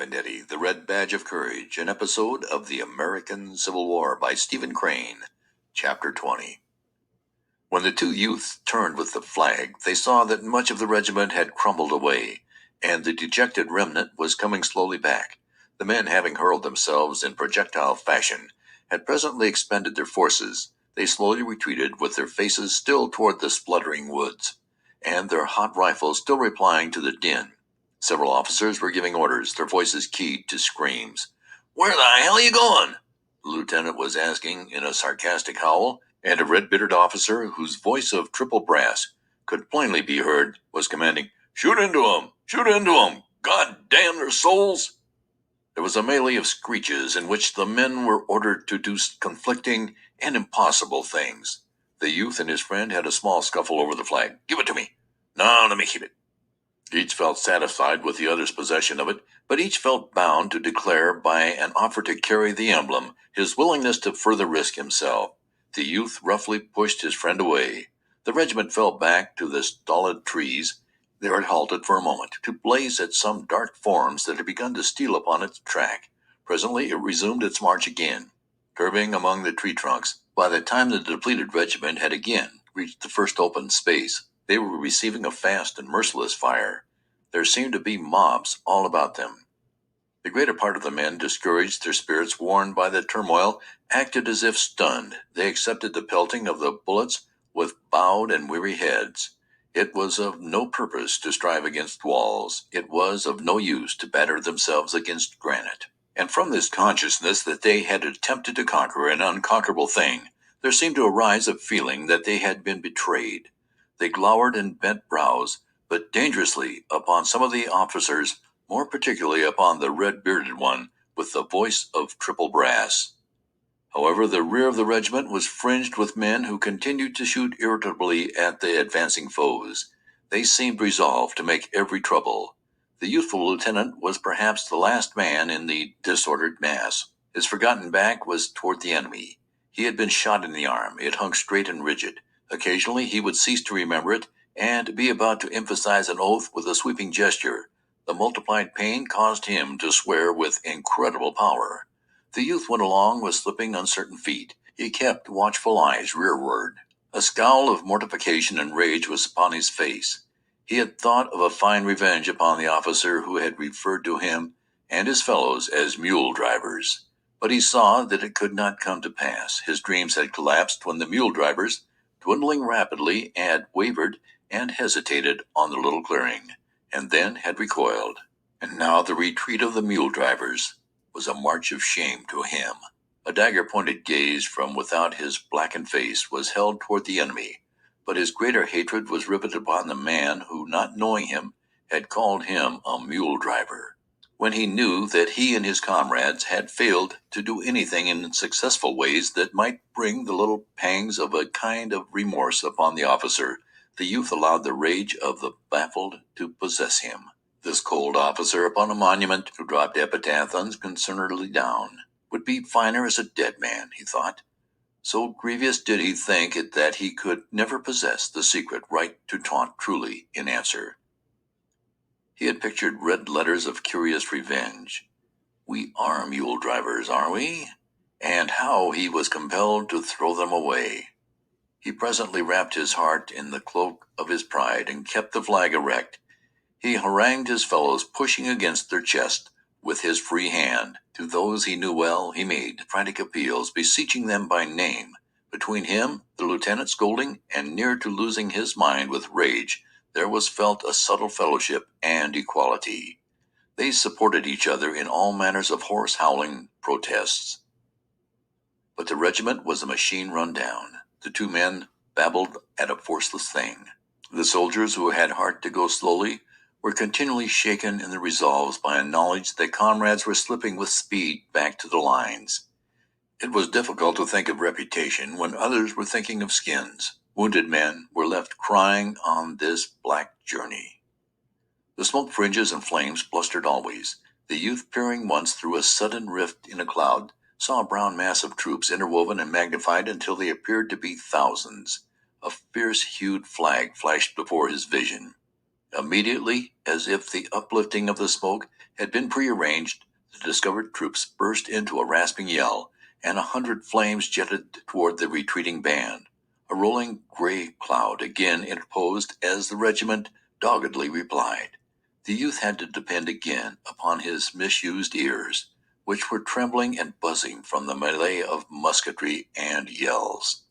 Grandinetti, The Red Badge of Courage, an episode of the American Civil War by Stephen Crane, Chapter 20. When the two youths turned with the flag, they saw that much of the regiment had crumbled away, and the dejected remnant was coming slowly back. The men, having hurled themselves in projectile fashion, had presently expended their forces. They slowly retreated, with their faces still toward the spluttering woods, and their hot rifles still replying to the din. Several officers were giving orders, their voices keyed to screams. "Where the hell are you going?" the lieutenant was asking in a sarcastic howl, and a red-bitted officer, whose voice of triple brass could plainly be heard, was commanding, "Shoot into 'em! Shoot into 'em! God damn their souls!" There was a melee of screeches in which the men were ordered to do conflicting and impossible things. The youth and his friend had a small scuffle over the flag. "Give it to me." "No, let me keep it." Each felt satisfied with the other's possession of it, but each felt bound to declare by an offer to carry the emblem his willingness to further risk himself. The youth roughly pushed his friend away. The regiment fell back to the stolid trees. There it halted for a moment, to blaze at some dark forms that had begun to steal upon its track. Presently it resumed its march again, curving among the tree trunks. By the time the depleted regiment had again reached the first open space, they were receiving a fast and merciless fire. There seemed to be mobs all about them. The greater part of the men, discouraged, their spirits worn by the turmoil, acted as if stunned. They accepted the pelting of the bullets with bowed and weary heads. It was of no purpose to strive against walls. It was of no use to batter themselves against granite. And from this consciousness that they had attempted to conquer an unconquerable thing, there seemed to arise a feeling that they had been betrayed. They glowered and bent brows, but dangerously, upon some of the officers, more particularly upon the red-bearded one with the voice of triple brass. However, the rear of the regiment was fringed with men who continued to shoot irritably at the advancing foes. They seemed resolved to make every trouble. The youthful lieutenant was perhaps the last man in the disordered mass. His forgotten back was toward the enemy. He had been shot in the arm. It hung straight and rigid. Occasionally he would cease to remember it, and be about to emphasize an oath with a sweeping gesture. The multiplied pain caused him to swear with incredible power. The youth went along with slipping, uncertain feet. He kept watchful eyes rearward. A scowl of mortification and rage was upon his face. He had thought of a fine revenge upon the officer who had referred to him and his fellows as mule drivers. But he saw that it could not come to pass. His dreams had collapsed when the mule drivers, dwindling rapidly, had wavered and hesitated on the little clearing, and then had recoiled. And now the retreat of the mule drivers was a march of shame to him. A dagger-pointed gaze from without his blackened face was held toward the enemy, but his greater hatred was riveted upon the man who, not knowing him, had called him a mule driver. When he knew that he and his comrades had failed to do anything in successful ways that might bring the little pangs of a kind of remorse upon the officer, the youth allowed the rage of the baffled to possess him. This cold officer upon a monument, who dropped epitaph unconcernedly down, would be finer as a dead man, he thought. So grievous did he think it that he could never possess the secret right to taunt truly in answer. He had pictured red letters of curious revenge. "We are mule drivers, are we?" And how he was compelled to throw them away. He presently wrapped his heart in the cloak of his pride and kept the flag erect. He harangued his fellows, pushing against their chest with his free hand. To those he knew well, he made frantic appeals, beseeching them by name. Between him, the lieutenant scolding, and near to losing his mind with rage, there was felt a subtle fellowship and equality. They supported each other in all manners of hoarse howling protests. But the regiment was a machine run down. The two men babbled at a forceless thing. The soldiers who had heart to go slowly were continually shaken in their resolves by a knowledge that comrades were slipping with speed back to the lines. It was difficult to think of reputation when others were thinking of skins. Wounded men were left crying on this black journey. The smoke fringes and flames blustered always. The youth, peering once through a sudden rift in a cloud, saw a brown mass of troops interwoven and magnified until they appeared to be thousands. A fierce-hued flag flashed before his vision. Immediately, as if the uplifting of the smoke had been prearranged, the discovered troops burst into a rasping yell, and 100 flames jetted toward the retreating band. A rolling gray cloud again interposed as the regiment doggedly replied. The youth had to depend again upon his misused ears, which were trembling and buzzing from the melee of musketry and yells.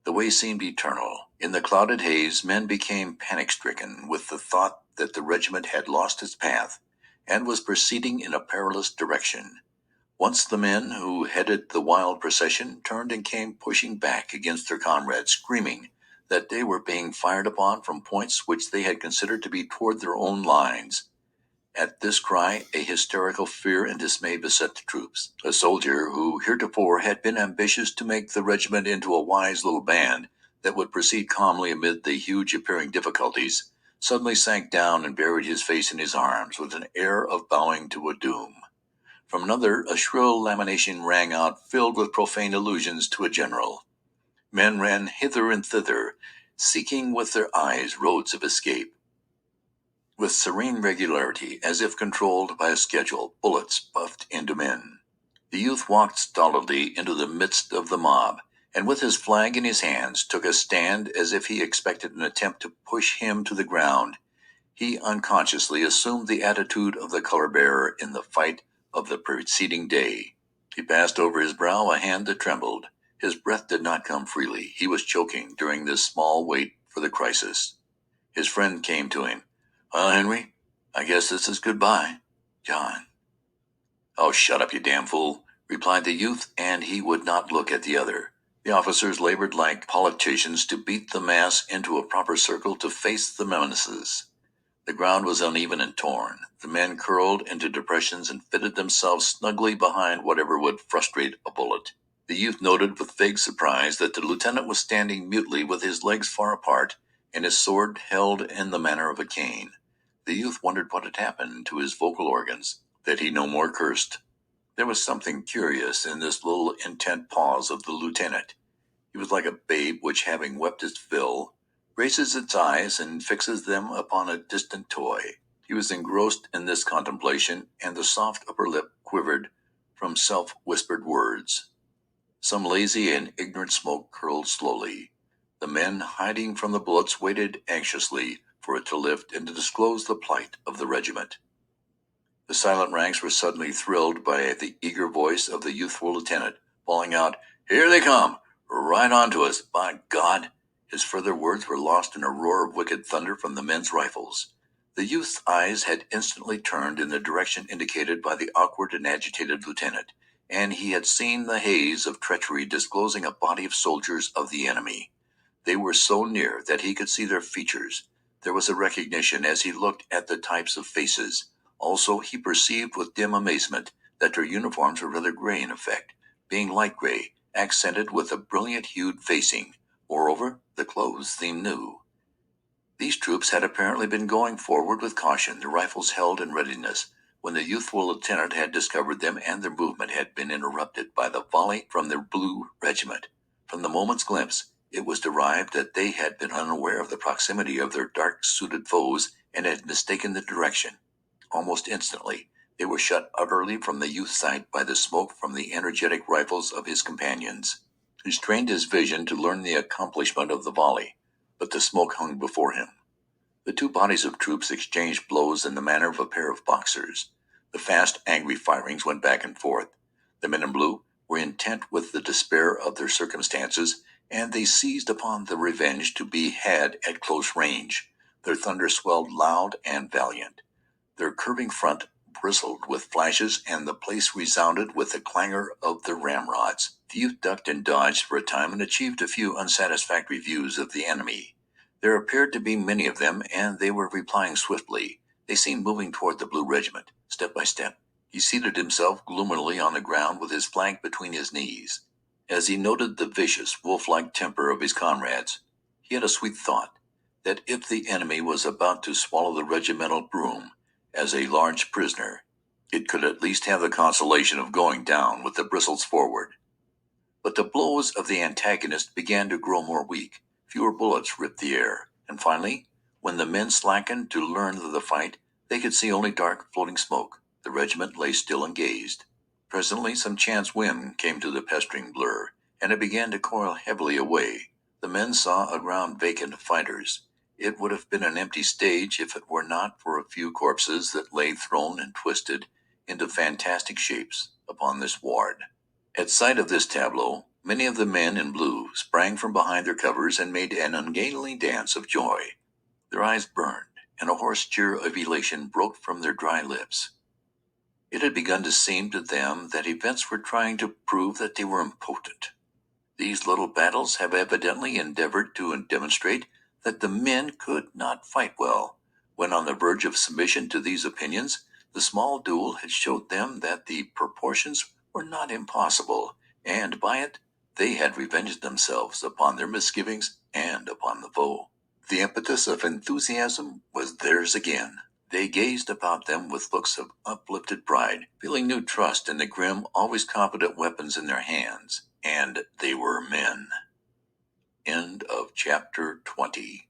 The way seemed eternal. In the clouded haze, men became panic-stricken with the thought that the regiment had lost its path and was proceeding in a perilous direction. Once the men who headed the wild procession turned and came pushing back against their comrades, screaming that they were being fired upon from points which they had considered to be toward their own lines. At this cry, a hysterical fear and dismay beset the troops. A soldier who heretofore had been ambitious to make the regiment into a wise little band that would proceed calmly amid the huge appearing difficulties, suddenly sank down and buried his face in his arms with an air of bowing to a doom. From another, a shrill lamentation rang out, filled with profane allusions to a general. Men ran hither and thither, seeking with their eyes roads of escape. With serene regularity, as if controlled by a schedule, bullets puffed into men. The youth walked stolidly into the midst of the mob, and with his flag in his hands took a stand as if he expected an attempt to push him to the ground. He unconsciously assumed the attitude of the color-bearer in the fight of the preceding day. He passed over his brow a hand that trembled. His breath did not come freely. He was choking during this small wait for the crisis. His friend came to him. "Well, Henry, I guess this is goodbye. John." "Oh, shut up, you damn fool," replied the youth, and he would not look at the other. The officers labored like politicians to beat the mass into a proper circle to face the menaces. The ground was uneven and torn. The men curled into depressions and fitted themselves snugly behind whatever would frustrate a bullet. The youth noted with vague surprise that the lieutenant was standing mutely with his legs far apart and his sword held in the manner of a cane. The youth wondered what had happened to his vocal organs, that he no more cursed. There was something curious in this little intent pause of the lieutenant. He was like a babe which, having wept its fill, raises its eyes and fixes them upon a distant toy. He was engrossed in this contemplation, and the soft upper lip quivered from self-whispered words. Some lazy and ignorant smoke curled slowly. The men, hiding from the bullets, waited anxiously for it to lift and to disclose the plight of the regiment. The silent ranks were suddenly thrilled by the eager voice of the youthful lieutenant, bawling out, "Here they come! Right on to us, by God!" His further words were lost in a roar of wicked thunder from the men's rifles. The youth's eyes had instantly turned in the direction indicated by the awkward and agitated lieutenant, and he had seen the haze of treachery disclosing a body of soldiers of the enemy. They were so near that he could see their features. There was a recognition as he looked at the types of faces. Also, he perceived with dim amazement that their uniforms were rather gray in effect, being light gray, accented with a brilliant-hued facing. Moreover, the clothes seemed new. These troops had apparently been going forward with caution, their rifles held in readiness, when the youthful lieutenant had discovered them, and their movement had been interrupted by the volley from the blue regiment. From the moment's glimpse, it was derived that they had been unaware of the proximity of their dark-suited foes and had mistaken the direction. Almost instantly, they were shut utterly from the youth's sight by the smoke from the energetic rifles of his companions. He strained his vision to learn the accomplishment of the volley, but the smoke hung before him. The two bodies of troops exchanged blows in the manner of a pair of boxers. The fast, angry firings went back and forth. The men in blue were intent with the despair of their circumstances, and they seized upon the revenge to be had at close range. Their thunder swelled loud and valiant. Their curving front bristled with flashes, and the place resounded with the clangor of their ramrods. The youth ducked and dodged for a time and achieved a few unsatisfactory views of the enemy. There appeared to be many of them, and they were replying swiftly. They seemed moving toward the blue regiment, step by step. He seated himself gloomily on the ground with his flank between his knees. As he noted the vicious, wolf-like temper of his comrades, he had a sweet thought that if the enemy was about to swallow the regimental broom as a large prisoner, it could at least have the consolation of going down with the bristles forward. But the blows of the antagonist began to grow more weak. Fewer bullets ripped the air, and finally, When the men slackened to learn of the fight, they could see only dark, floating smoke. The regiment lay still and gazed. Presently some chance wind came to the pestering blur, and it began to coil heavily away. The men saw a ground vacant of fighters. It would have been an empty stage if it were not for a few corpses that lay thrown and twisted into fantastic shapes upon this ward. At sight of this tableau, many of the men in blue sprang from behind their covers and made an ungainly dance of joy. Their eyes burned, and a hoarse jeer of elation broke from their dry lips. It had begun to seem to them that events were trying to prove that they were impotent. These little battles have evidently endeavored to demonstrate that the men could not fight well. When on the verge of submission to these opinions, the small duel had showed them that the proportions were not impossible, and by it they had revenged themselves upon their misgivings and upon the foe. The impetus of enthusiasm was theirs again. They gazed about them with looks of uplifted pride, feeling new trust in the grim, always competent weapons in their hands. And they were men. End of chapter 20.